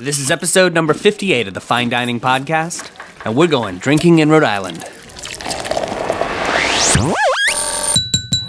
This is episode number 58 of the Fine Dining Podcast, and we're going drinking in Rhode Island.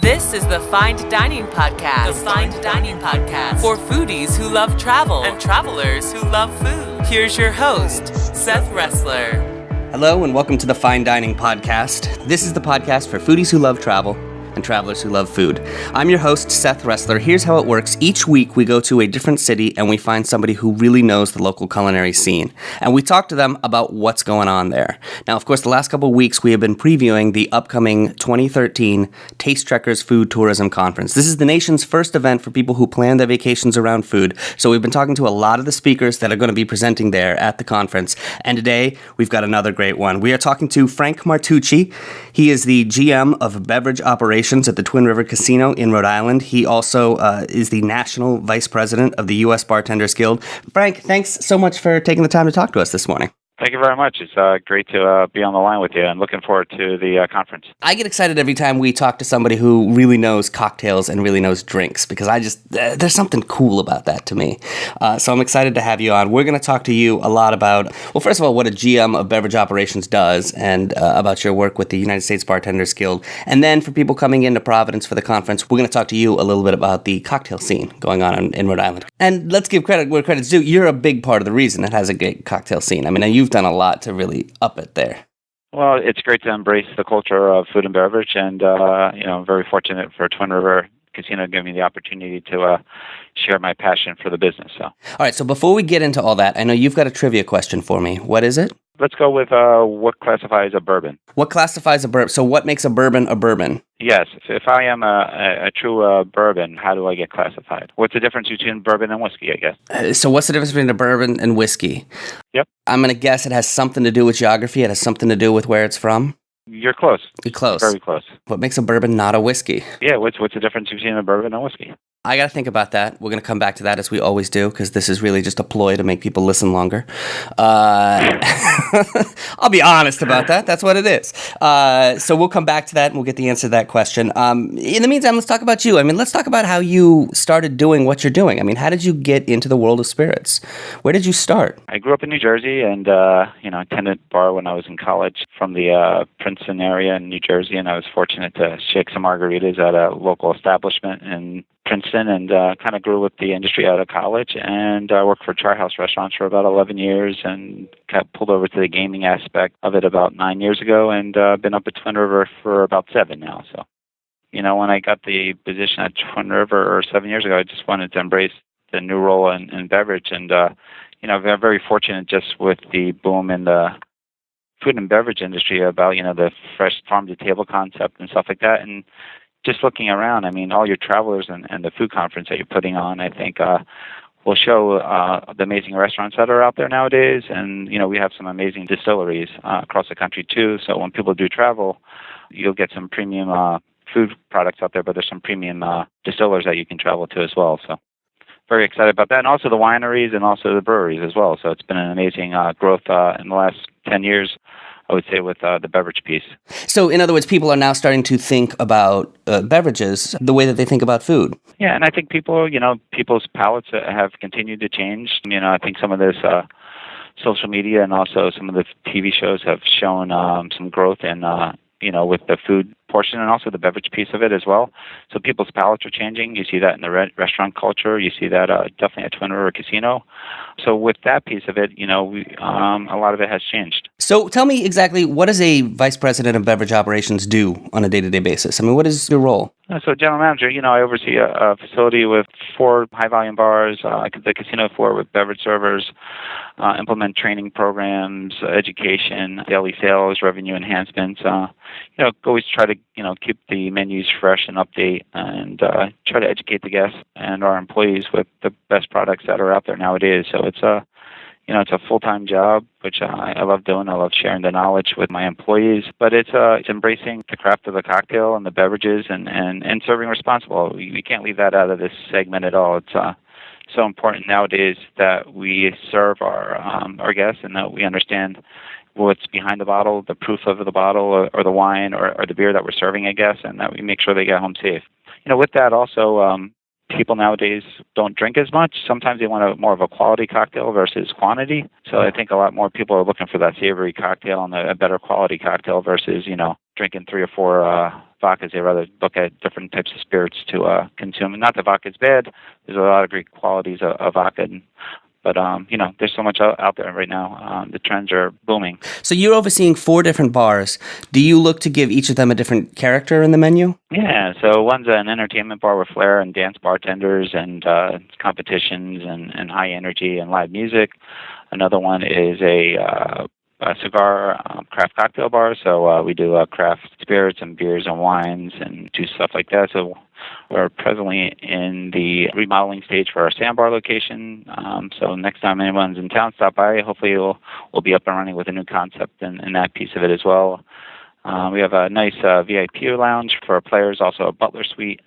This is the Fine Dining Podcast. The Fine Dining Podcast. For foodies who love travel and travelers who love food. Here's your host, Seth Ressler. Hello, and welcome to the Fine Dining Podcast. This is the podcast for foodies who love travel and travelers who love food. I'm your host, Seth Ressler. Here's how it works. Each week, we go to a different city and we find somebody who really knows the local culinary scene. And we talk to them about what's going on there. Now, of course, the last couple of weeks, we have been previewing the upcoming 2013 Taste Trekkers Food Tourism Conference. This is the nation's first event for people who plan their vacations around food. So we've been talking to a lot of the speakers that are going to be presenting there at the conference. And today, we've got another great one. We are talking to Frank Martucci. He is the GM of Beverage Operations at the Twin River Casino in Rhode Island. He also is the National Vice President of the U.S. Bartenders Guild. Frank, thanks so much for taking the time to talk to us this morning. Thank you very much. It's great to be on the line with you and looking forward to the conference. I get excited every time we talk to somebody who really knows cocktails and really knows drinks because there's something cool about that to me. So I'm excited to have you on. We're going to talk to you a lot about, well, first of all, what a GM of Beverage Operations does and about your work with the United States Bartenders Guild. And then for people coming into Providence for the conference, we're going to talk to you a little bit about the cocktail scene going on in Rhode Island. And let's give credit where credit's due. You're a big part of the reason it has a great cocktail scene. I mean, you've done a lot to really up it there. Well, it's great to embrace the culture of food and beverage, and I'm very fortunate for Twin River Casino to give me the opportunity to share my passion for the business. So, all right. So before we get into all that, I know you've got a trivia question for me. What is it? Let's go with what classifies a bourbon. What classifies a bourbon? So what makes a bourbon a bourbon? Yes. If I am a true bourbon, how do I get classified? What's the difference between bourbon and whiskey, I guess? So what's the difference between a bourbon and whiskey? Yep. I'm going to guess it has something to do with geography. It has something to do with where it's from. You're close. You're close. Very close. What makes a bourbon not a whiskey? Yeah, what's the difference between a bourbon and whiskey? I got to think about that. We're going to come back to that as we always do, because this is really just a ploy to make people listen longer. I'll be honest about that. That's what it is. So we'll come back to that, and we'll get the answer to that question. In the meantime, let's talk about you. I mean, let's talk about how you started doing what you're doing. I mean, how did you get into the world of spirits? Where did you start? I grew up in New Jersey and, attended bar when I was in college from the Princeton area in New Jersey, and I was fortunate to shake some margaritas at a local establishment in Princeton, and kind of grew with the industry out of college, and worked for Char House Restaurants for about 11 years and got pulled over to the gaming aspect of it about 9 years ago, and been up at Twin River for about 7 now. So, when I got the position at Twin River 7 years ago, I just wanted to embrace the new role in beverage, and, I'm very fortunate just with the boom in the food and beverage industry about, the fresh farm-to-table concept and stuff like that, and just looking around, I mean, all your travelers and the food conference that you're putting on, I think, will show the amazing restaurants that are out there nowadays. And, we have some amazing distilleries across the country, too. So when people do travel, you'll get some premium food products out there, but there's some premium distillers that you can travel to as well. So very excited about that. And also the wineries and also the breweries as well. So it's been an amazing growth in the last 10 years. I would say with the beverage piece. So in other words, people are now starting to think about beverages the way that they think about food. Yeah, and I think people's palates have continued to change. I think some of this social media and also some of the TV shows have shown some growth in, with the food portion and also the beverage piece of it as well. So people's palates are changing. You see that in the restaurant culture. You see that definitely at Twin River Casino. So with that piece of it, a lot of it has changed. So tell me exactly, what does a vice president of beverage operations do on a day-to-day basis? I mean, what is your role? So general manager, I oversee a facility with 4 high-volume bars, the casino floor with beverage servers, implement training programs, education, daily sales, revenue enhancements. Always try to keep the menus fresh and update, and try to educate the guests and our employees with the best products that are out there nowadays. So it's a full-time job, which I love doing. I love sharing the knowledge with my employees, but it's embracing the craft of the cocktail and the beverages and serving responsible. We can't leave that out of this segment at all. It's so important nowadays that we serve our guests and that we understand what's behind the bottle, the proof of the bottle or the wine or the beer that we're serving a guest, and that we make sure they get home safe. With that also, people nowadays don't drink as much. Sometimes they want more of a quality cocktail versus quantity. So I think a lot more people are looking for that savory cocktail and a better quality cocktail versus, drinking 3 or 4 vodkas. They rather look at different types of spirits to consume. And not that vodka's bad. There's a lot of great qualities of vodka. But, there's so much out there right now. The trends are booming. So you're overseeing 4 different bars. Do you look to give each of them a different character in the menu? Yeah, so one's an entertainment bar with flair and dance bartenders and competitions and high energy and live music. Another one is a cigar craft cocktail bar. So we do craft spirits and beers and wines and do stuff like that. So we're presently in the remodeling stage for our Sandbar location. So next time anyone's in town, stop by. Hopefully we'll be up and running with a new concept in that piece of it as well. We have a nice VIP lounge for players, also a butler suite.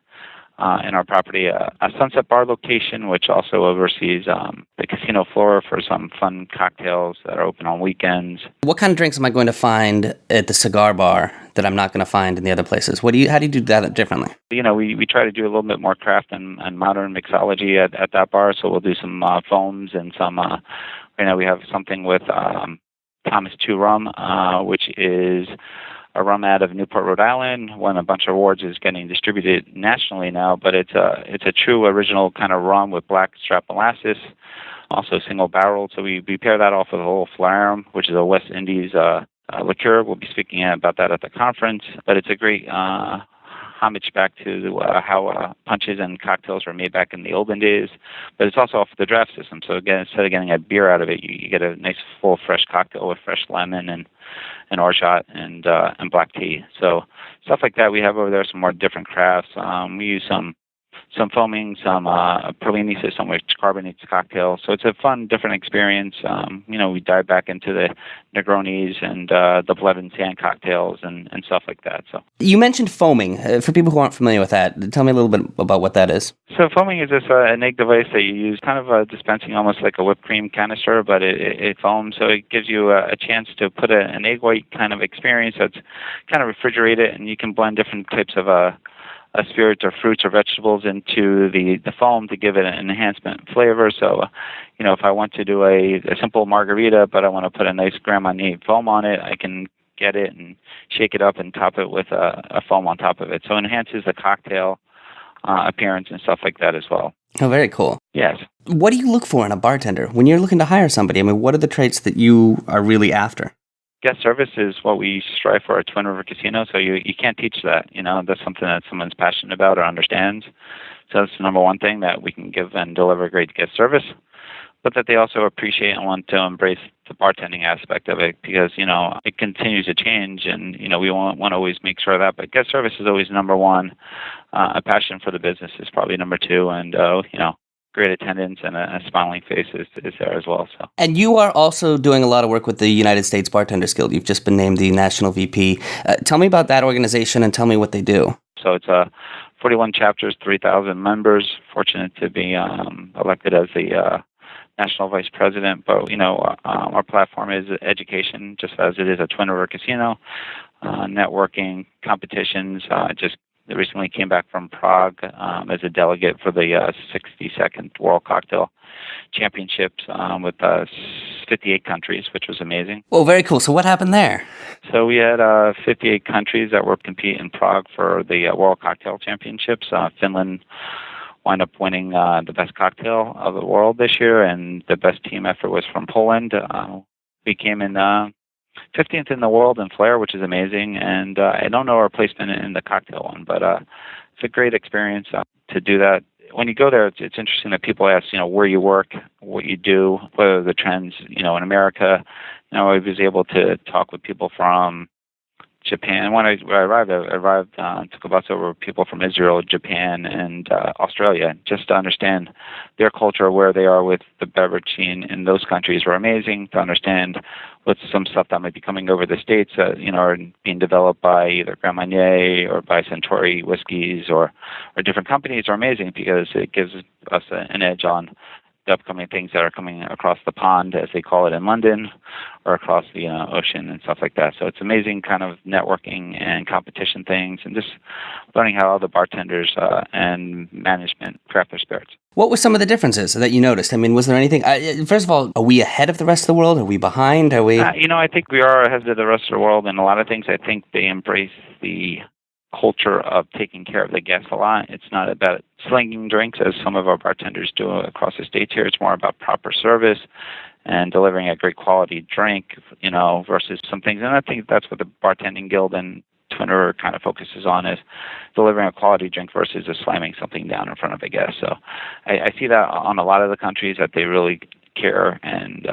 In our property, a Sunset Bar location, which also oversees the casino floor for some fun cocktails that are open on weekends. What kind of drinks am I going to find at the cigar bar that I'm not going to find in the other places? How do you do that differently? We try to do a little bit more craft and modern mixology at that bar. So we'll do some foams and some. We have something with Thomas 2 rum, which is a rum out of Newport, Rhode Island. Won a bunch of awards, is getting distributed nationally now, but it's a true original kind of rum with black strap molasses, also single barreled. So we pair that off with a little Flarum, which is a West Indies liqueur. We'll be speaking about that at the conference, but it's a great homage back to how punches and cocktails were made back in the olden days. But it's also off the draft system. So again, instead of getting a beer out of it, you get a nice full fresh cocktail with fresh lemon and orgeat and black tea. So stuff like that we have over there. Some more different crafts. We use some foaming, some Perlini system, which carbonates cocktails. So it's a fun, different experience. We dive back into the Negronis and the blood and sand cocktails and stuff like that. So you mentioned foaming. For people who aren't familiar with that, tell me a little bit about what that is. So foaming is just an egg device that you use, kind of dispensing almost like a whipped cream canister, but it foams. So it gives you a chance to put an egg white kind of experience that's kind of refrigerated, and you can blend different types of spirits or fruits or vegetables into the foam to give it an enhancement flavor. So, if I want to do a simple margarita, but I want to put a nice Grand Marnier foam on it, I can get it and shake it up and top it with a foam on top of it. So it enhances the cocktail appearance and stuff like that as well. Oh, very cool. Yes. What do you look for in a bartender when you're looking to hire somebody? I mean, what are the traits that you are really after? Guest service is what we strive for at Twin River Casino, so you can't teach that. That's something that someone's passionate about or understands. So that's the number one thing, that we can give and deliver great guest service, but that they also appreciate and want to embrace the bartending aspect of it, because, it continues to change, and, we want to always make sure of that. But guest service is always number one. A passion for the business is probably number two, and, great attendance and a smiling face is there as well. So. And you are also doing a lot of work with the United States Bartenders Guild. You've just been named the National VP. Tell me about that organization and tell me what they do. So it's 41 chapters, 3,000 members. Fortunate to be elected as the national vice president. But, our platform is education, just as it is at Twin River Casino. Networking, competitions, just recently came back from Prague as a delegate for the 62nd World Cocktail Championships with 58 countries, which was amazing. Oh, very cool. So what happened there? So we had 58 countries that were competing in Prague for the World Cocktail Championships. Finland wound up winning the best cocktail of the world this year, and the best team effort was from Poland. We came in 15th in the world in flair, which is amazing, and I don't know our placement in the cocktail one, but it's a great experience to do that. When you go there, it's interesting that people ask, where you work, what you do, what are the trends, in America. I was able to talk with people from Japan. When I arrived, took a bus over people from Israel, Japan, and Australia, just to understand their culture, where they are with the beverage scene in those countries. Were amazing to understand what's some stuff that might be coming over the States, are being developed by either Grand Marnier or by Centauri whiskeys or different companies. Are amazing because it gives us an edge on the upcoming things that are coming across the pond, as they call it in London, or across the ocean and stuff like that. So it's amazing kind of networking and competition things, and just learning how other bartenders and management craft their spirits. What were some of the differences that you noticed? I mean, was there anything? First of all, are we ahead of the rest of the world? Are we behind? Are we? I think we are ahead of the rest of the world in a lot of things. I think they embrace the culture of taking care of the guests a lot. It's not about slinging drinks as some of our bartenders do across the States here. It's more about proper service and delivering a great quality drink, versus some things. And I think that's what the Bartending Guild and Twin River kind of focuses on, is delivering a quality drink versus just slamming something down in front of a guest. So I see that on a lot of the countries, that they really care, and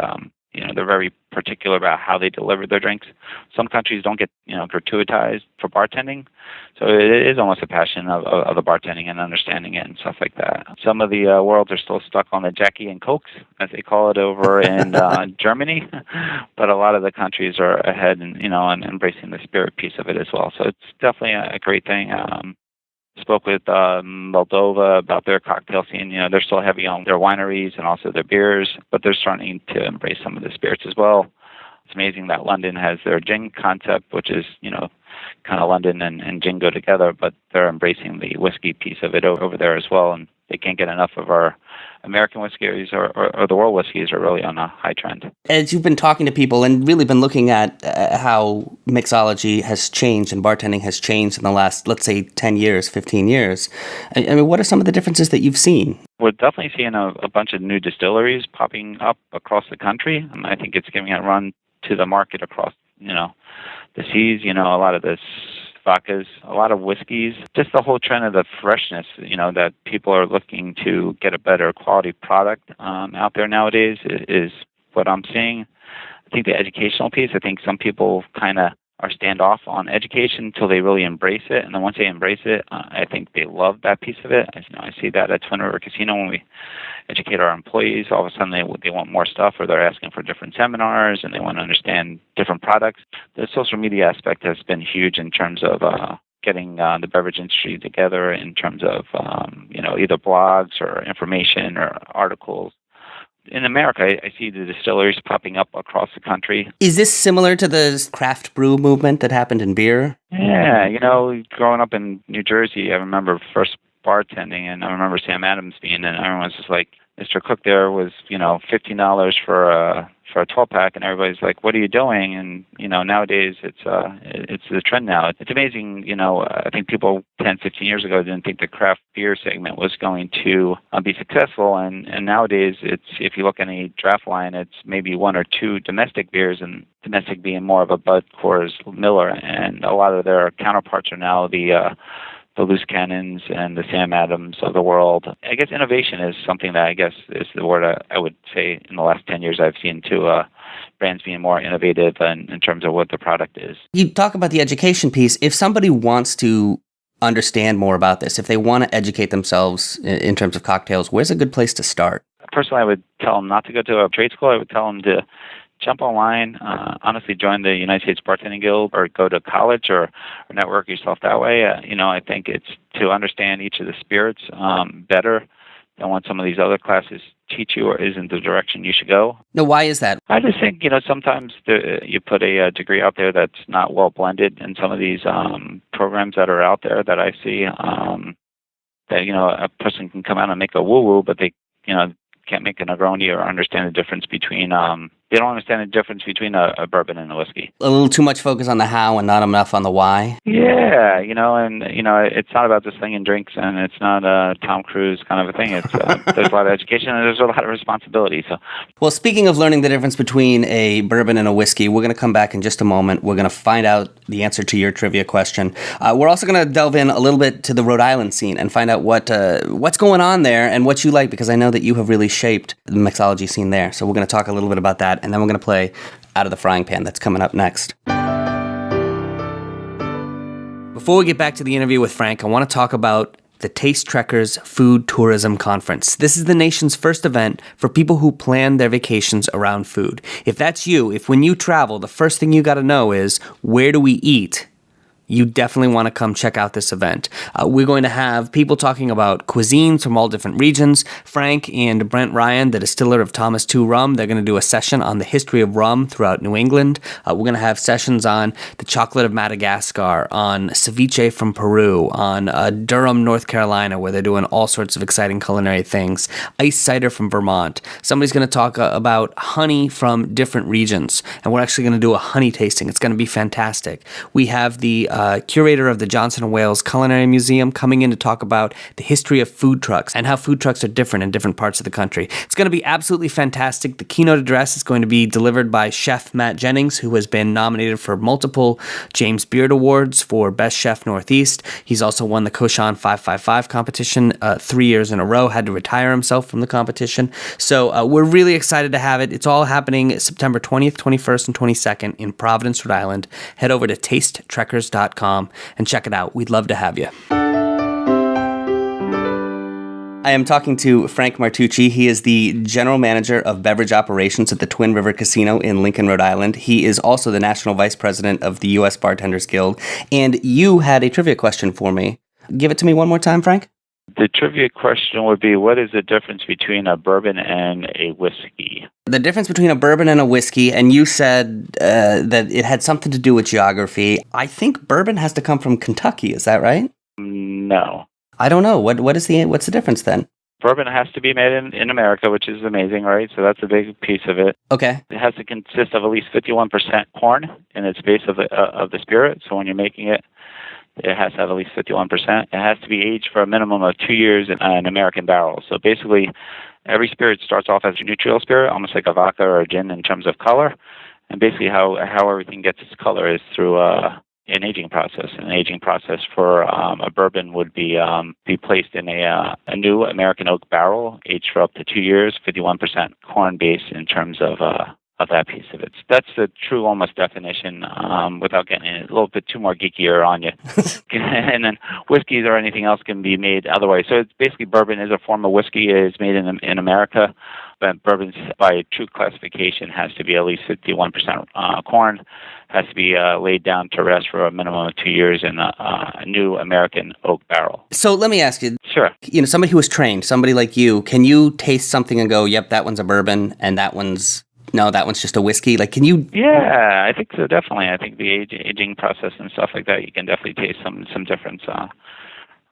they're very particular about how they deliver their drinks. Some countries don't get gratuitized for bartending, so it is almost a passion of the bartending and understanding it and stuff like that. Some of the worlds are still stuck on the Jackie and Cokes, as they call it over in Germany, but a lot of the countries are ahead and embracing the spirit piece of it as well. So it's definitely a great thing. Spoke with Moldova about their cocktail scene. They're still heavy on their wineries and also their beers, but they're starting to embrace some of the spirits as well. It's amazing that London has their gin concept, which is, kind of London and gin go together, but they're embracing the whiskey piece of it over there as well, and they can't get enough of our American whiskeys or the world whiskeys are really on a high trend. As you've been talking to people and really been looking at how mixology has changed and bartending has changed in the last, let's say, 10 years, 15 years, I mean, what are some of the differences that you've seen? We're definitely seeing a bunch of new distilleries popping up across the country, and I think it's giving a run to the market across, the seas, a lot of this vodkas, a lot of whiskeys, just the whole trend of the freshness, that people are looking to get a better quality product out there nowadays is what I'm seeing. I think the educational piece, I think some people kind of are standoff on education until they really embrace it. And then once they embrace it, I think they love that piece of it. I see that at Twin River Casino when we educate our employees. All of a sudden they want more stuff, or they're asking for different seminars and they want to understand different products. The social media aspect has been huge in terms of getting the beverage industry together in terms of, either blogs or information or articles. In America, I see the distilleries popping up across the country. Is this similar to the craft brew movement that happened in beer? Yeah, growing up in New Jersey, I remember first bartending, and I remember Sam Adams being in, and everyone's just like, Mr. Cook there was, $15 for a 12-pack, and everybody's like, what are you doing? And, nowadays it's the trend now. It's amazing, I think people 10, 15 years ago didn't think the craft beer segment was going to be successful, and nowadays it's, if you look at any draft line, it's maybe one or two domestic beers, and domestic being more of a Bud, Coors, Miller, and a lot of their counterparts are now the loose cannons and the Sam Adams of the world. I guess innovation is something that I guess is the word I would say in the last 10 years I've seen too. Brands being more innovative in terms of what the product is. You talk about the education piece. If somebody wants to understand more about this, if they want to educate themselves in terms of cocktails, where's a good place to start? Personally, I would tell them not to go to a trade school. I would tell them to jump online, honestly join the United States Bartending Guild, or go to college or network yourself that way. I think it's to understand each of the spirits better than what some of these other classes teach you, or isn't the direction you should go. No, why is that? I just think, sometimes you put a degree out there that's not well blended in some of these programs that are out there that I see, that, a person can come out and make a woo-woo, but they, can't make a Negroni or understand the difference between, they don't understand the difference between a bourbon and a whiskey. A little too much focus on the how and not enough on the why? Yeah, it's not about just slinging drinks, and it's not a Tom Cruise kind of a thing. It's there's a lot of education and there's a lot of responsibility. So, well, speaking of learning the difference between a bourbon and a whiskey, we're going to come back in just a moment. We're going to find out the answer to your trivia question. We're also going to delve in a little bit to the Rhode Island scene and find out what's going on there and what you like, because I know that you have really shaped the mixology scene there. So we're going to talk a little bit about that, and then we're going to play Out of the Frying Pan. That's coming up next. Before we get back to the interview with Frank, I want to talk about the Taste Trekkers Food Tourism Conference. This is the nation's first event for people who plan their vacations around food. If that's you, if when you travel, the first thing you got to know is, where do we eat? you definitely want to come check out this event. We're going to have people talking about cuisines from all different regions. Frank and Brent Ryan, the distiller of Thomas II Rum, they're going to do a session on the history of rum throughout New England. We're going to have sessions on the chocolate of Madagascar, on ceviche from Peru, on Durham, North Carolina, where they're doing all sorts of exciting culinary things. Ice cider from Vermont. Somebody's going to talk about honey from different regions, and we're actually going to do a honey tasting. It's going to be fantastic. We have the curator of the Johnson & Wales Culinary Museum coming in to talk about the history of food trucks and how food trucks are different in different parts of the country. It's going to be absolutely fantastic. The keynote address is going to be delivered by Chef Matt Jennings, who has been nominated for multiple James Beard Awards for Best Chef Northeast. He's also won the Koshan 555 competition 3 years in a row, had to retire himself from the competition. So we're really excited to have it. It's all happening September 20th, 21st, and 22nd in Providence, Rhode Island. Head over to tastetrekkers.com and check it out. We'd love to have you. I am talking to Frank Martucci. He is the general manager of beverage operations at the Twin River Casino in Lincoln, Rhode Island. He is also the national vice president of the U.S. Bartenders Guild. And you had a trivia question for me. Give it to me one more time, Frank. The trivia question would be, what is the difference between a bourbon and a whiskey? The difference between a bourbon and a whiskey, and you said that it had something to do with geography. I think bourbon has to come from Kentucky. Is that right? No. I don't know. What's the difference then? Bourbon has to be made in America, which is amazing, right? So that's a big piece of it. Okay. It has to consist of at least 51% corn in its base of the spirit. So when you're making it, it has to have at least 51%. It has to be aged for a minimum of 2 years in an American barrel. So basically, every spirit starts off as a neutral spirit, almost like a vodka or a gin in terms of color. And basically how everything gets its color is through an aging process. An aging process for a bourbon would be placed in a new American oak barrel, aged for up to 2 years, 51% corn base in terms of that piece of it. That's the true almost definition without getting a little bit too more geekier on you. And then whiskeys or anything else can be made otherwise. So it's basically bourbon is a form of whiskey. It is made in America. But bourbon, by true classification, has to be at least 51% corn, has to be laid down to rest for a minimum of 2 years in a new American oak barrel. So let me ask you. Sure. Somebody who is trained, somebody like you, can you taste something and go, yep, that one's a bourbon, and that one's just a whiskey? Like, can you? Yeah, I think so, definitely. I think the aging process and stuff like that, you can definitely taste some difference.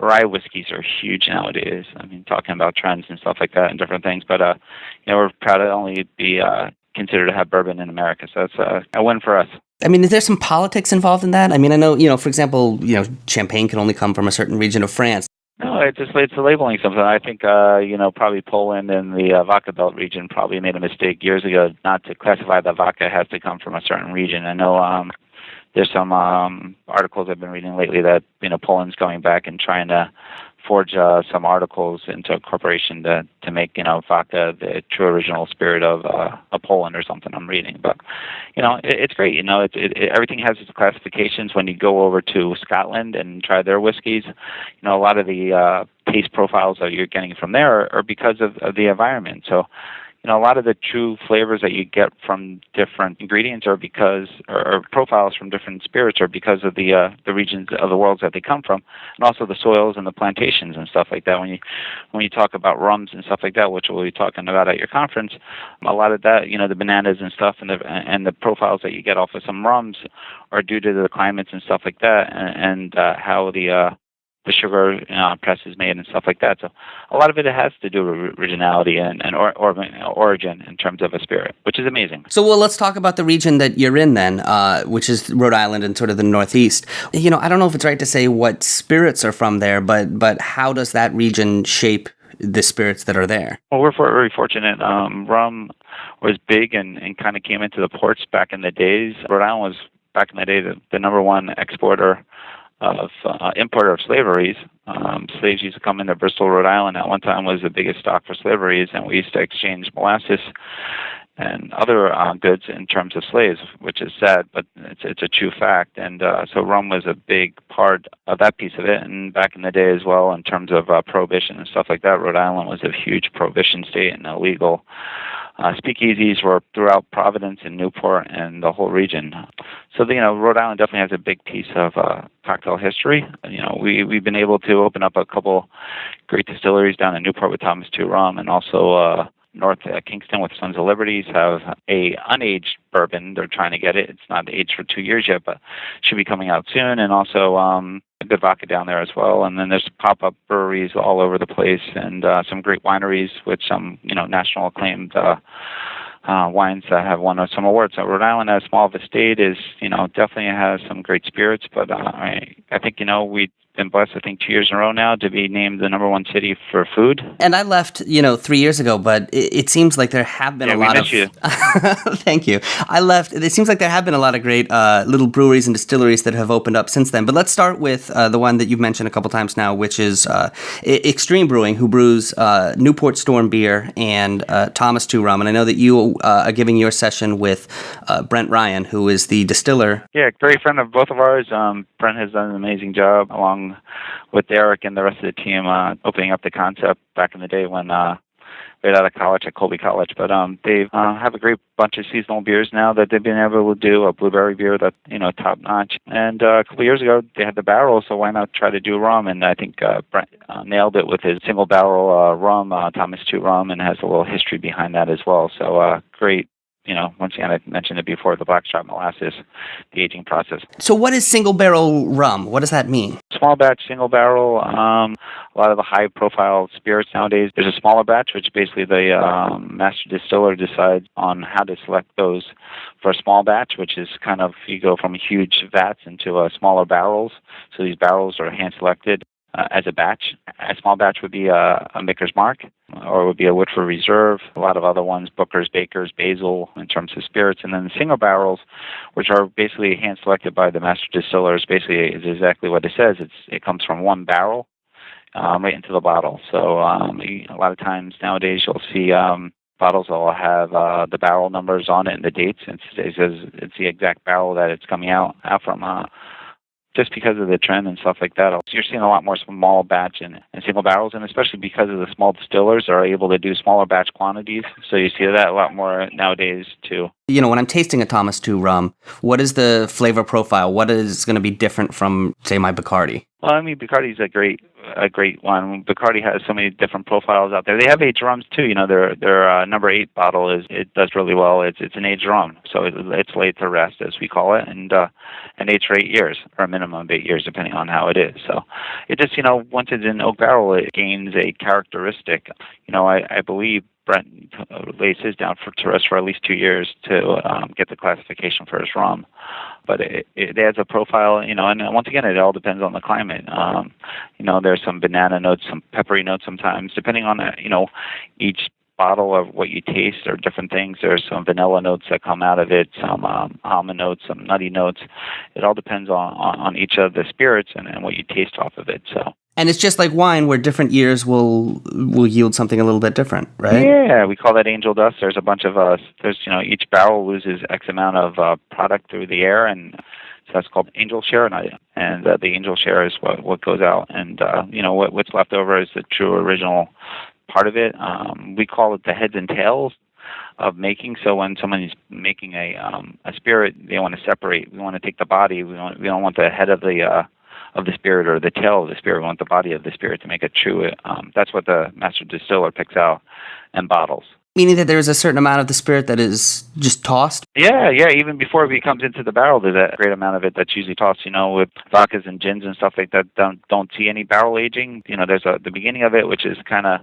Rye whiskeys are huge nowadays. I mean, talking about trends and stuff like that and different things. But, we're proud to only be considered to have bourbon in America. So that's a win for us. I mean, is there some politics involved in that? I mean, I know, for example, champagne can only come from a certain region of France. No, it's labeling something. I think, probably Poland and the vodka belt region probably made a mistake years ago not to classify that vodka has to come from a certain region. I know there's some articles I've been reading lately that, Poland's going back and trying to forge some articles into a corporation to make, vodka the true original spirit of Poland or something I'm reading. But, it's great. Everything has its classifications. When you go over to Scotland and try their whiskeys, a lot of the taste profiles that you're getting from there are because of the environment. So, a lot of the true flavors that you get from different ingredients are because, or profiles from different spirits are because of the regions of the world that they come from, and also the soils and the plantations and stuff like that. When you talk about rums and stuff like that, which we'll be talking about at your conference, a lot of that, the bananas and stuff, and the profiles that you get off of some rums are due to the climates and stuff like that, and how the sugar press is made and stuff like that. So a lot of it has to do with originality and origin in terms of a spirit, which is amazing. So, let's talk about the region that you're in then, which is Rhode Island and sort of the Northeast. I don't know if it's right to say what spirits are from there, but how does that region shape the spirits that are there? Well, we're very fortunate. Rum was big and kind of came into the ports back in the days. Rhode Island was, back in the day, the number one importer of slaveries. Slaves used to come into Bristol, Rhode Island. At one time was the biggest stock for slaveries, and we used to exchange molasses and other goods in terms of slaves, which is sad, but it's a true fact. And so rum was a big part of that piece of it. And back in the day as well, in terms of prohibition and stuff like that, Rhode Island was a huge prohibition state and illegal. Speakeasies were throughout Providence and Newport and the whole region. So, Rhode Island definitely has a big piece of cocktail history. We've been able to open up a couple great distilleries down in Newport with Thomas 2 Rum, and also North Kingston with Sons of Liberties have a unaged bourbon. They're trying to get it. It's not aged for 2 years yet, but should be coming out soon. And also a good vodka down there as well. And then there's pop-up breweries all over the place, and some great wineries with some national acclaimed wines that have won some awards. So Rhode Island, as small of a state, is definitely has some great spirits. But I think we've been blessed, I think, 2 years in a row now to be named the #1 city for food. And I left 3 years ago, but it seems like there have been a lot of. You. Thank you. I left. It seems like there have been a lot of great little breweries and distilleries that have opened up since then. But let's start with the one that you've mentioned a couple times now, which is Extreme Brewing, who brews Newport Storm beer and Thomas 2 Rum. And I know that you are giving your session with Brent Ryan, who is the distiller. Yeah, great friend of both of ours. Brent has done an amazing job along with Derek and the rest of the team opening up the concept back in the day when right out of college at Colby College. But they have a great bunch of seasonal beers now that they've been able to do, a blueberry beer that's top notch. And a couple of years ago they had the barrel, so why not try to do rum? And I think Brent nailed it with his single barrel rum, Thomas 2 Rum, and has a little history behind that as well. So great. Once again, I mentioned it before, the blackstrap molasses, the aging process. So what is single barrel rum? What does that mean? Small batch, single barrel. A lot of the high-profile spirits nowadays, there's a smaller batch, which basically the master distiller decides on how to select those for a small batch, which is kind of, you go from huge vats into smaller barrels. So these barrels are hand-selected as a batch. A small batch would be a Maker's Mark, or it would be a Woodford Reserve, a lot of other ones, Booker's, Baker's, Basil, in terms of spirits. And then the single barrels, which are basically hand-selected by the master distillers, basically is exactly what it says. It comes from one barrel right into the bottle. So a lot of times nowadays you'll see bottles that will have the barrel numbers on it and the dates, and it says it's the exact barrel that it's coming out from. Just because of the trend and stuff like that. So you're seeing a lot more small batch and single barrels, and especially because of the small distillers are able to do smaller batch quantities. So you see that a lot more nowadays too. When I'm tasting a Thomas 2 Rum, what is the flavor profile? What is going to be different from, say, my Bacardi? Well, Bacardi's a great one. Bacardi has so many different profiles out there. They have aged rums too. Their number 8 bottle it does really well. It's an aged rum, so it's laid to rest, as we call it, and aged for 8 years, or a minimum of 8 years, depending on how it is. So it just once it's in oak barrel, it gains a characteristic. I believe Brent lays his down to rest for at least 2 years to get the classification for his rum. But it adds a profile, and once again, it all depends on the climate. There's some banana notes, some peppery notes sometimes, depending on, each bottle of what you taste or different things. There's some vanilla notes that come out of it, some almond notes, some nutty notes. It all depends on each of the spirits and what you taste off of it. So. And it's just like wine, where different years will yield something a little bit different, right? Yeah, we call that angel dust. There's a bunch of each barrel loses X amount of product through the air, and so that's called angel share, and the angel share is what goes out, and what's left over is the true original part of it. We call it the heads and tails of making. So when someone is making a spirit, they want to separate. We want to take the body. We don't want the head of the spirit or the tail of the spirit. We want the body of the spirit to make it true. That's what the master distiller picks out and bottles. Meaning that there is a certain amount of the spirit that is just tossed? Yeah. Even before it comes into the barrel, there's a great amount of it that's usually tossed. With vodkas and gins and stuff like that, don't see any barrel aging. There's the beginning of it, which is kind of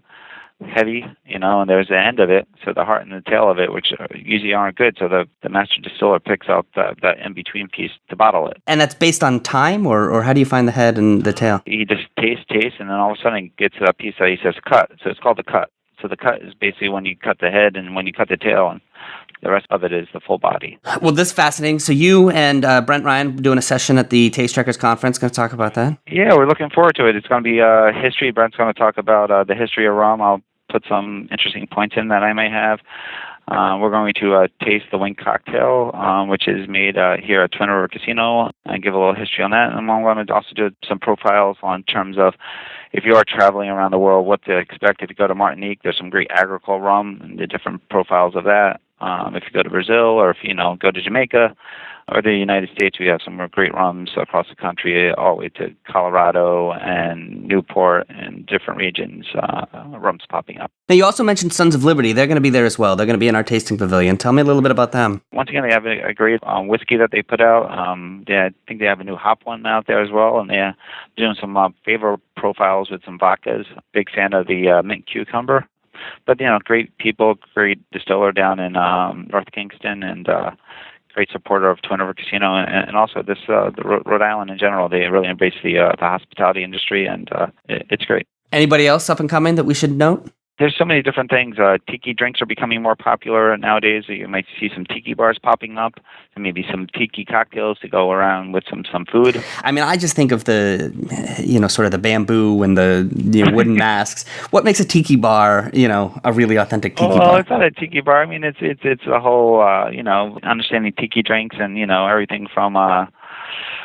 heavy, and there's the end of it, so the heart and the tail of it, which usually aren't good. So the master distiller picks out that in-between piece to bottle it. And that's based on time, or how do you find the head and the tail? He just tastes, and then all of a sudden he gets to that piece that he says cut. So it's called the cut. So the cut is basically when you cut the head and when you cut the tail, and the rest of it is the full body. Well, this is fascinating. So you and Brent Ryan doing a session at the Taste Trekkers Conference. Going to talk about that? Yeah, we're looking forward to it. It's going to be history. Brent's going to talk about the history of rum. I'll put some interesting points in that I may have. We're going to taste the wing cocktail, which is made here at Twin River Casino, and give a little history on that. And I'm going to also do some profiles on terms of if you are traveling around the world, what to expect if you go to Martinique. There's some great agricole rum and the different profiles of that. If you go to Brazil or if you go to Jamaica or the United States, we have some great rums across the country, all the way to Colorado and Newport and different regions, rums popping up. Now, you also mentioned Sons of Liberty. They're going to be there as well. They're going to be in our tasting pavilion. Tell me a little bit about them. Once again, they have a great whiskey that they put out. I think they have a new hop one out there as well, and they're doing some flavor profiles with some vodkas. Big fan of the mint cucumber. But, great people, great distiller down in North Kingston, and great supporter of Twin River Casino, and also the Rhode Island in general. They really embrace the hospitality industry, and it's great. Anybody else up and coming that we should note? There's so many different things. Tiki drinks are becoming more popular nowadays. You might see some tiki bars popping up, and maybe some tiki cocktails to go around with some food. I mean, I just think of the, sort of the bamboo and the wooden masks. What makes a tiki bar, a really authentic tiki bar? Well, it's not a tiki bar. I mean, it's a whole, understanding tiki drinks and, everything from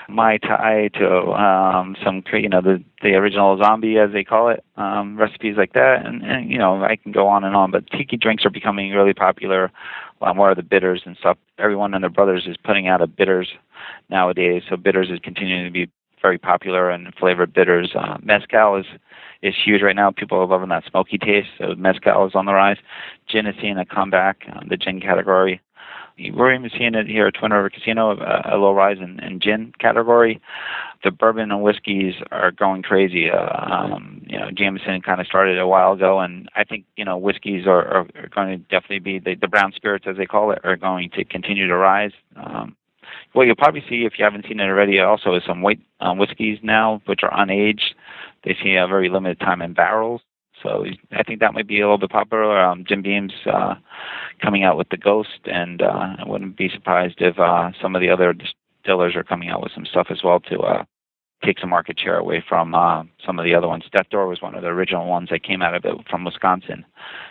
Mai Tai to some, the original zombie, as they call it, recipes like that. And, I can go on and on. But tiki drinks are becoming really popular. A lot more of the bitters and stuff. Everyone and their brothers is putting out a bitters nowadays. So bitters is continuing to be very popular, and flavored bitters. Mezcal is huge right now. People are loving that smoky taste. So mezcal is on the rise. Gin is seeing a comeback, the gin category. We're even seeing it here at Twin River Casino, a low rise in gin category. The bourbon and whiskeys are going crazy. Jameson kind of started a while ago, and I think, whiskeys are going to definitely be, the brown spirits, as they call it, are going to continue to rise. What you'll probably see, if you haven't seen it already, also is some white whiskeys now, which are unaged. They see a very limited time in barrels. So I think that might be a little bit popular. Jim Beam's coming out with the Ghost, and I wouldn't be surprised if some of the other distillers are coming out with some stuff as well to take some market share away from some of the other ones. Death Door was one of the original ones that came out of it from Wisconsin.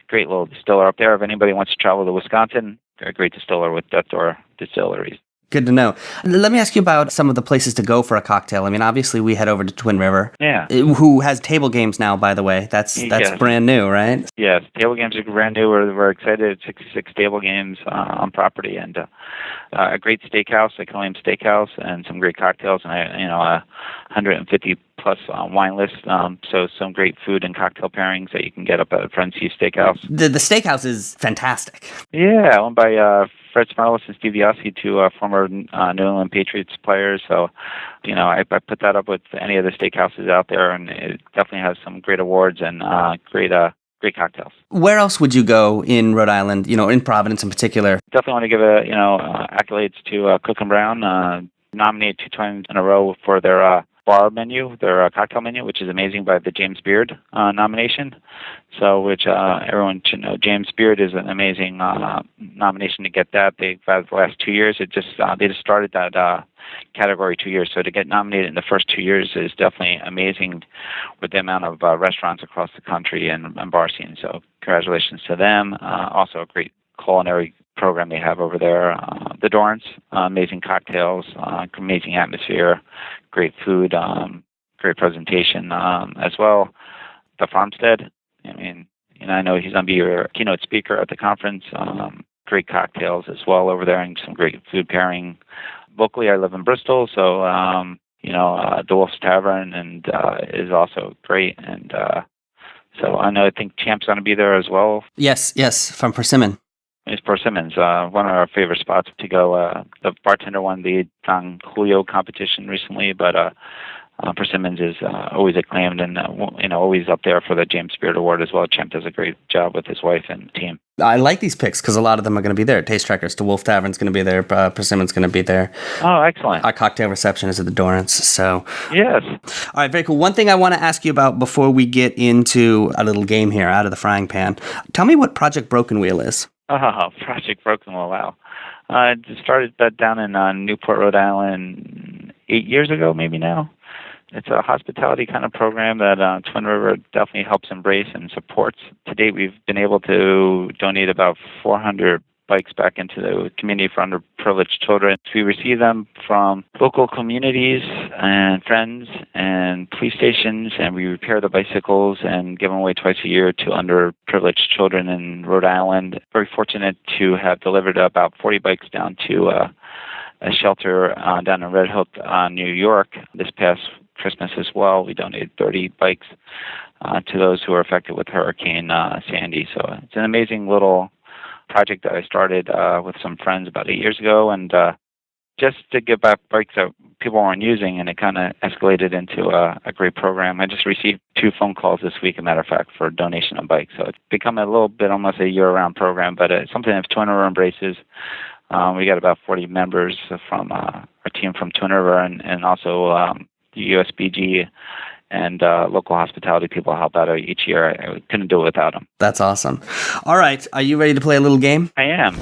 Great little distiller up there. If anybody wants to travel to Wisconsin, they're a great distiller with Death Door Distilleries. Good to know. Let me ask you about some of the places to go for a cocktail. I mean, obviously, we head over to Twin River. Yeah. Who has table games now, by the way. That's brand new, right? Yes, table games are brand new. We're excited. 66 table games on property, and a great steakhouse, like Killiam Steakhouse, and some great cocktails, and 150 plus wine list. So some great food and cocktail pairings that you can get up at Frenzy's Steakhouse. The steakhouse is fantastic. Yeah, owned by Fred Smarlis and Steve Yossi, two former New England Patriots players. So, I put that up with any of the steakhouses out there, and it definitely has some great awards and great cocktails. Where else would you go in Rhode Island, in Providence in particular? Definitely want to give accolades to Cook and Brown, nominated 2 times in a row for their bar menu, their cocktail menu, which is amazing, by the James Beard nomination. So, which everyone should know, James Beard is an amazing nomination to get that. They've had the last 2 years. They just started that category 2 years. So to get nominated in the first 2 years is definitely amazing, with the amount of restaurants across the country and bar scene. So congratulations to them. Also a great culinary program they have over there. The Dorrance, amazing cocktails, amazing atmosphere, great food, great presentation as well. The Farmstead, I know he's going to be your keynote speaker at the conference. Great cocktails as well over there, and some great food pairing. Locally, I live in Bristol, so the Wolf's Tavern and is also great, and so I think Champ's going to be there as well. Yes, from Persimmon. It's Persimmons, one of our favorite spots to go. The bartender won the Don Julio competition recently, but Persimmons is always acclaimed and always up there for the James Beard Award as well. Champ does a great job with his wife and team. I like these picks because a lot of them are going to be there. Taste Trackers, the Wolf Tavern's going to be there. Persimmon's going to be there. Oh, excellent. Our cocktail reception is at the Dorrance. So yes. All right, very cool. One thing I want to ask you about before we get into a little game here, out of the frying pan. Tell me what Project Broken Wheel is. Oh, Project Broken Wheel, wow. I started that down in Newport, Rhode Island 8 years ago, maybe now. It's a hospitality kind of program that Twin River definitely helps embrace and supports. To date, we've been able to donate about 400 bikes back into the community for underprivileged children. We receive them from local communities and friends and police stations, and we repair the bicycles and give them away twice a year to underprivileged children in Rhode Island. Very fortunate to have delivered about 40 bikes down to a shelter down in Red Hook, New York this past Christmas as well. We donated 30 bikes to those who were affected with Hurricane Sandy. So it's an amazing little project that I started with some friends about 8 years ago, and just to give back bikes that people weren't using, and it kind of escalated into a great program. I just received 2 phone calls this week, as a matter of fact, for donation of bikes. So it's become a little bit almost a year-round program, but it's something that Twin River embraces. We got about 40 members from our team from Twin River, and also the USBG and local hospitality people help out each year. I couldn't do it without them. That's awesome. All right, are you ready to play a little game? I am.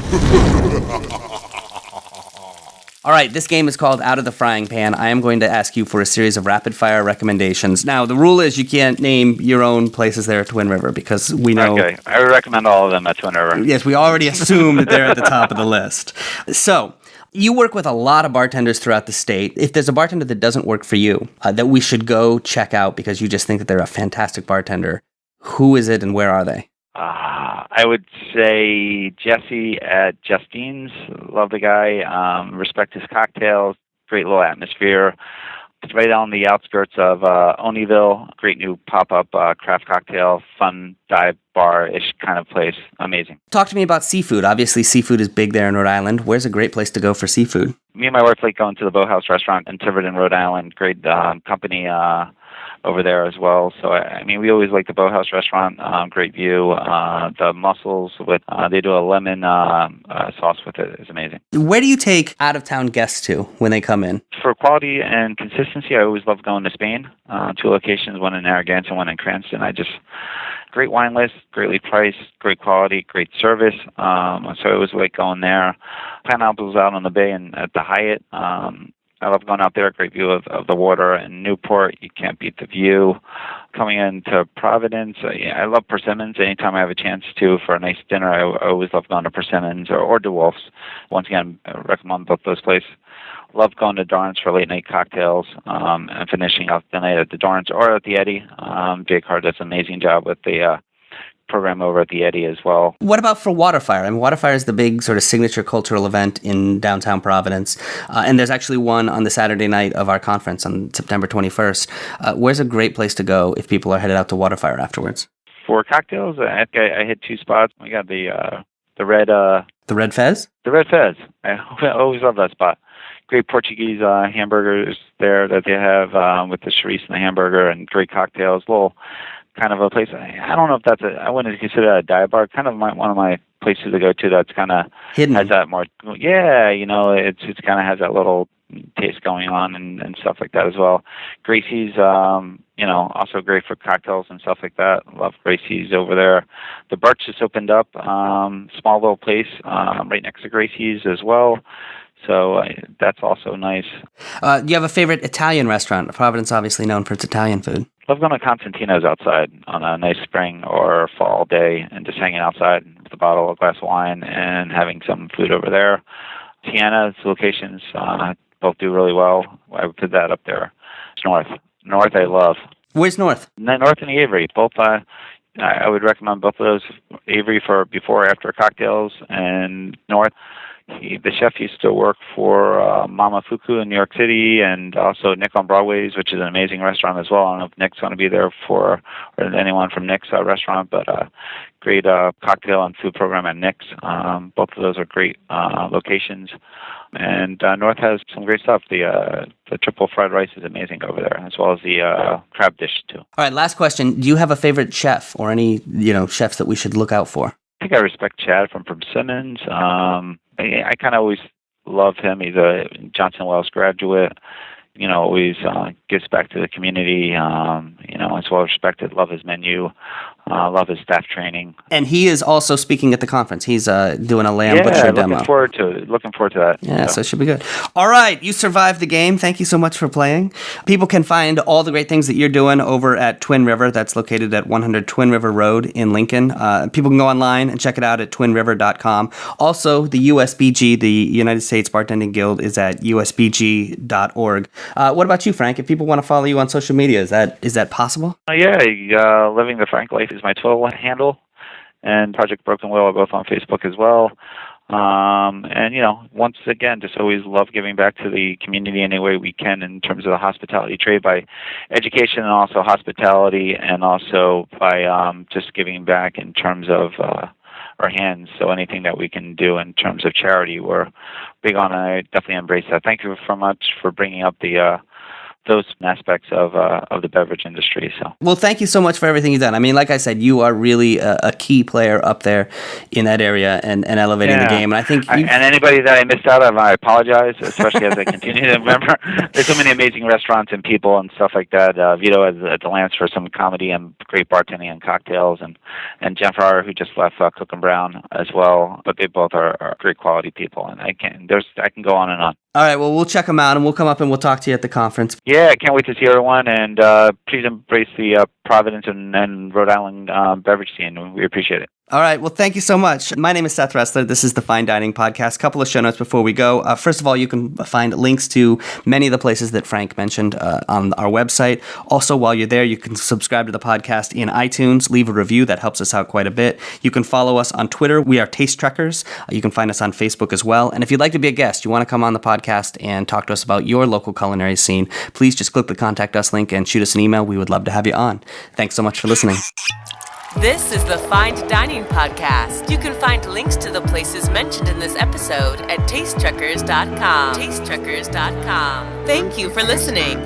All right, this game is called Out of the Frying Pan. I am going to ask you for a series of rapid-fire recommendations. Now, the rule is you can't name your own places there at Twin River because we know... Okay, I would recommend all of them at Twin River. Yes, we already assume that they're at the top of the list. So, you work with a lot of bartenders throughout the state. If there's a bartender that doesn't work for you, that we should go check out because you just think that they're a fantastic bartender, who is it and where are they? I would say Jesse at Justine's. Love the guy. Respect his cocktails. Great little atmosphere. It's right on the outskirts of Oneyville. Great new pop-up craft cocktail, fun dive bar-ish kind of place. Amazing. Talk to me about seafood. Obviously, seafood is big there in Rhode Island. Where's a great place to go for seafood? Me and my wife like going to the Boathouse restaurant in Tiverton, Rhode Island. Great company over there as well. So, I mean, we always like the Boathouse restaurant. Great view. The mussels, with they do a lemon sauce with it. It's amazing. Where do you take out-of-town guests to when they come in? For quality and consistency, I always love going to Spain. 2 locations, one in Narragansett, one in Cranston. Great wine list, greatly priced, great quality, great service. So I always like going there. Pineapples out on the bay and at the Hyatt. I love going out there. Great view of the water. In Newport, you can't beat the view. Coming into Providence, I love Persimmons. Anytime I have a chance to for a nice dinner, I always love going to Persimmons or DeWolf's. Once again, I recommend both those places. Love going to Dorrance for late night cocktails and finishing off the night at the Dorrance or at the Eddy. Jake Hart does an amazing job with the program over at the Eddy as well. What about for Waterfire? I mean, Waterfire is the big sort of signature cultural event in downtown Providence, and there's actually one on the Saturday night of our conference on September 21st. Where's a great place to go if people are headed out to Waterfire afterwards? For cocktails, I hit 2 spots. We got the red... The Red Fez? The Red Fez. I always love that spot. Great Portuguese hamburgers there that they have with the chorizo and the hamburger, and great cocktails. Little kind of a place. I don't know if I wouldn't consider that a dive bar. Kind of one of my places to go to that's kind of hidden. Has that more. Yeah, it's kind of has that little taste going on and stuff like that as well. Gracie's, also great for cocktails and stuff like that. Love Gracie's over there. The Birch just opened up, small little place right next to Gracie's as well. So that's also nice. Do you have a favorite Italian restaurant? Providence obviously known for its Italian food. Love going to Constantino's outside on a nice spring or fall day and just hanging outside with a bottle, a glass of wine, and having some food over there. Sienna's locations both do really well. I would put that up there. North I love. Where's North? North and the Avery. Both I would recommend both of those. Avery for before or after cocktails, and North. The chef used to work for Mama Fuku in New York City, and also Nick on Broadway's, which is an amazing restaurant as well. I don't know if Nick's going to be there or anyone from Nick's restaurant, but great cocktail and food program at Nick's. Both of those are great locations. And North has some great stuff. The triple fried rice is amazing over there, as well as the crab dish too. All right, last question. Do you have a favorite chef or any chefs that we should look out for? I think I respect Chad from Persimmons. I kind of always loved him. He's a Johnson Wells graduate. Always gives back to the community. It's well respected. Love his menu. Love his staff training. And he is also speaking at the conference. He's doing a lamb butcher demo. Looking forward to it. Looking forward to that. Yeah, so it should be good. All right, you survived the game. Thank you so much for playing. People can find all the great things that you're doing over at Twin River. That's located at 100 Twin River Road in Lincoln. People can go online and check it out at twinriver.com. Also, the USBG, the United States Bartending Guild, is at usbg.org. What about you, Frank? If people want to follow you on social media, is that possible? Living the Frank Life is my Twitter handle, and Project Broken Wheel are both on Facebook as well. And once again, just always love giving back to the community any way we can in terms of the hospitality trade, by education and also hospitality, and also by just giving back in terms of our hands. So anything that we can do in terms of charity, we're big on. I definitely embrace that. Thank you so much for bringing up those aspects of the beverage industry. Well, thank you so much for everything you've done. I mean, like I said, you are really a key player up there in that area and elevating the game. And I think and anybody that I missed out on, I apologize, especially as I continue to remember. There's so many amazing restaurants and people and stuff like that. Vito at the Lance for some comedy and great bartending and cocktails, and Jennifer, who just left Cook and Brown as well. But they both are great quality people, and I can go on and on. All right, well, we'll check them out, and we'll come up and we'll talk to you at the conference. Yeah, I can't wait to see everyone, and please embrace the Providence and Rhode Island beverage scene. We appreciate it. All right, well, thank you so much. My name is Seth Ressler. This is the Fine Dining Podcast. Couple of show notes before we go. First of all, you can find links to many of the places that Frank mentioned on our website. Also, while you're there, you can subscribe to the podcast in iTunes. Leave a review. That helps us out quite a bit. You can follow us on Twitter. We are Taste Trekkers. You can find us on Facebook as well. And if you'd like to be a guest, you want to come on the podcast and talk to us about your local culinary scene, please just click the Contact Us link and shoot us an email. We would love to have you on. Thanks so much for listening. This is the Fine Dining Podcast. You can find links to the places mentioned in this episode at tastetrekkers.com. Tastetrekkers.com. Thank you for listening.